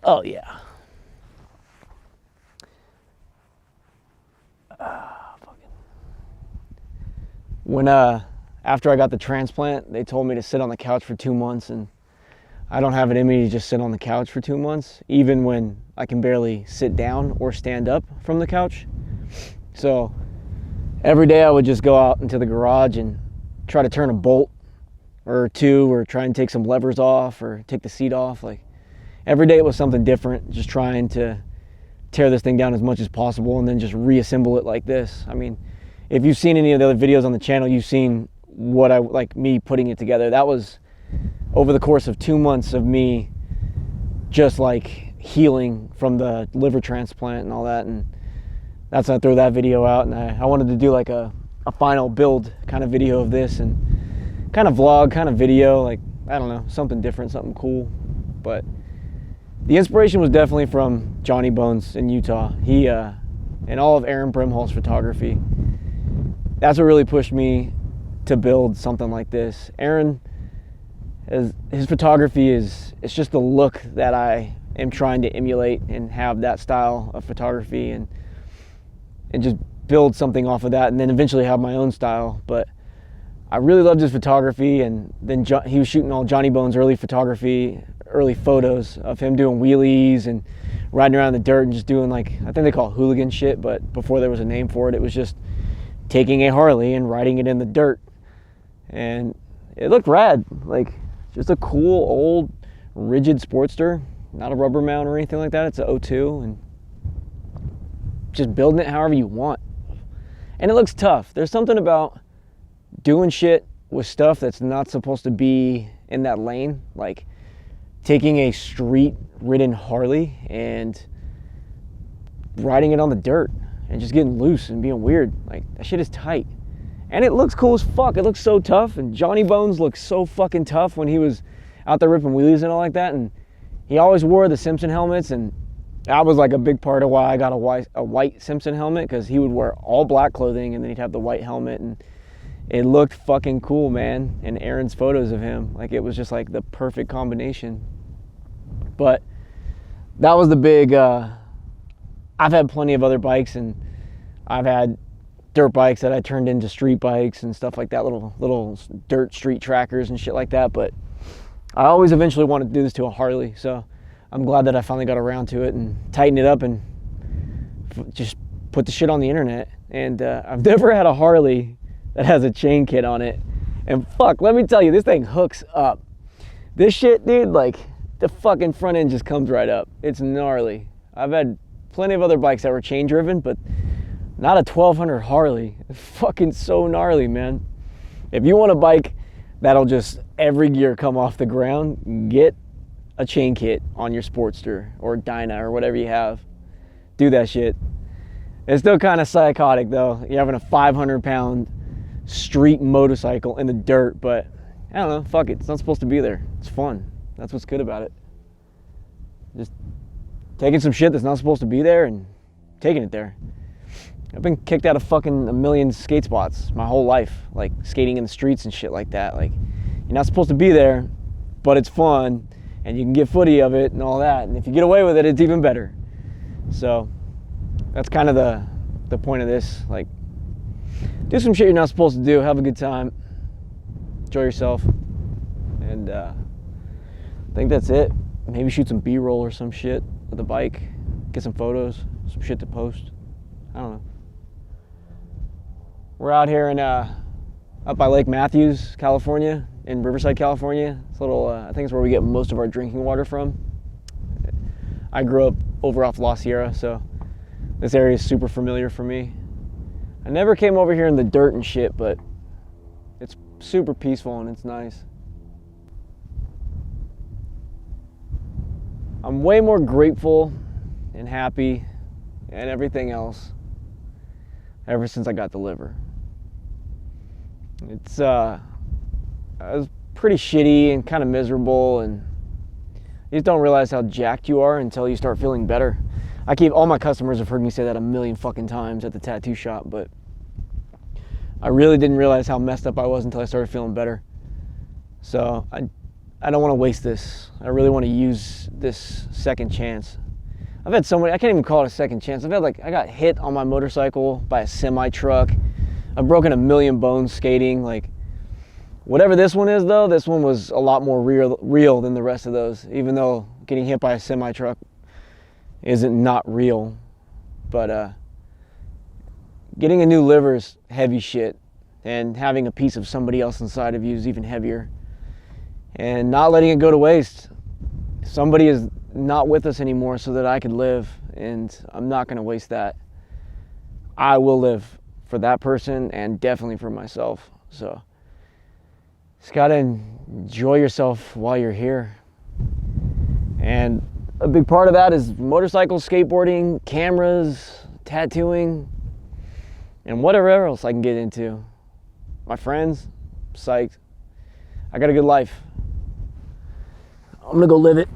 Oh yeah. When after I got the transplant, they told me to sit on the couch for 2 months, and I don't have it in me to just sit on the couch for 2 months, even when I can barely sit down or stand up from the couch. So every day I would just go out into the garage and try to turn a bolt or two, or try and take some levers off or take the seat off. Like every day it was something different, just trying to tear this thing down as much as possible and then just reassemble it like this. I mean, if you've seen any of the other videos on the channel, you've seen what I like me putting it together. That was over the course of 2 months of me just like healing from the liver transplant and all that. And that's when I threw that video out, and I wanted to do like a final build kind of video of this, and kind of vlog, kind of video, like, I don't know, something different, something cool. But the inspiration was definitely from Johnny Bones in Utah. He and all of Aaron Brimhall's photography. That's what really pushed me to build something like this. Aaron, his photography it's just the look that I am trying to emulate and have that style of photography, and just build something off of that, and then eventually have my own style. But I really loved his photography, and then he was shooting all Johnny Bones' early photography, early photos of him doing wheelies and riding around in the dirt and just doing, like, I think they call it hooligan shit, but before there was a name for it, it was just taking a Harley and riding it in the dirt. And it looked rad, like just a cool old rigid Sportster, not a rubber mount or anything like that. It's a 02, and just building it however you want. And it looks tough. There's something about doing shit with stuff that's not supposed to be in that lane, like taking a street ridden Harley and riding it on the dirt and just getting loose and being weird. Like, that shit is tight. And it looks cool as fuck. It looks so tough. And Johnny Bones looked so fucking tough when he was out there ripping wheelies and all like that. And he always wore the Simpson helmets, and that was like a big part of why I got a white Simpson helmet, because he would wear all black clothing and then he'd have the white helmet, and it looked fucking cool, man. And Aaron's photos of him, like, it was just like the perfect combination. But that was the big, I've had plenty of other bikes, and I've had dirt bikes that I turned into street bikes and stuff like that, little dirt street trackers and shit like that. But I always eventually wanted to do this to a Harley, so I'm glad that I finally got around to it and tightened it up and just put the shit on the internet. And I've never had a Harley that has a chain kit on it. And fuck, let me tell you, this thing hooks up. This shit, dude, like, the fucking front end just comes right up. It's gnarly. I've had plenty of other bikes that were chain driven, but not a 1200 Harley. It's fucking so gnarly, man. If you want a bike that'll just every gear come off the ground, get a chain kit on your Sportster or Dyna or whatever you have. Do that shit. It's still kind of psychotic though. You're having a 500-pound street motorcycle in the dirt, but I don't know, fuck it. It's not supposed to be there. It's fun. That's what's good about it. Just taking some shit that's not supposed to be there and taking it there. I've been kicked out of fucking a million skate spots my whole life, like skating in the streets and shit like that. Like, you're not supposed to be there, but it's fun, and you can get footy of it and all that. And if you get away with it, it's even better. So that's kind of the point of this. Like, do some shit you're not supposed to do, have a good time, enjoy yourself, and I think that's it. Maybe shoot some B-roll or some shit with the bike, get some photos, some shit to post. I don't know. We're out here in up by Lake Matthews, California, in Riverside, California. It's a little, I think it's where we get most of our drinking water from. I grew up over off La Sierra, so this area is super familiar for me. I never came over here in the dirt and shit, but it's super peaceful and it's nice. I'm way more grateful and happy and everything else ever since I got the liver. It's I was pretty shitty and kind of miserable, and you just don't realize how jacked you are until you start feeling better. All my customers have heard me say that a million fucking times at the tattoo shop, but I really didn't realize how messed up I was until I started feeling better. So I don't want to waste this. I really want to use this second chance. I've had so many, I can't even call it a second chance. I got hit on my motorcycle by a semi truck. I've broken a million bones skating. Like, whatever this one is though, this one was a lot more real than the rest of those, even though getting hit by a semi truck isn't not real. But getting a new liver is heavy shit, and having a piece of somebody else inside of you is even heavier. And not letting it go to waste. Somebody is not with us anymore so that I could live, and I'm not going to waste that. I will live for that person and definitely for myself. So just got to enjoy yourself while you're here. And a big part of that is motorcycles, skateboarding, cameras, tattooing, and whatever else I can get into. My friends, psyched. I got a good life. I'm gonna go live it.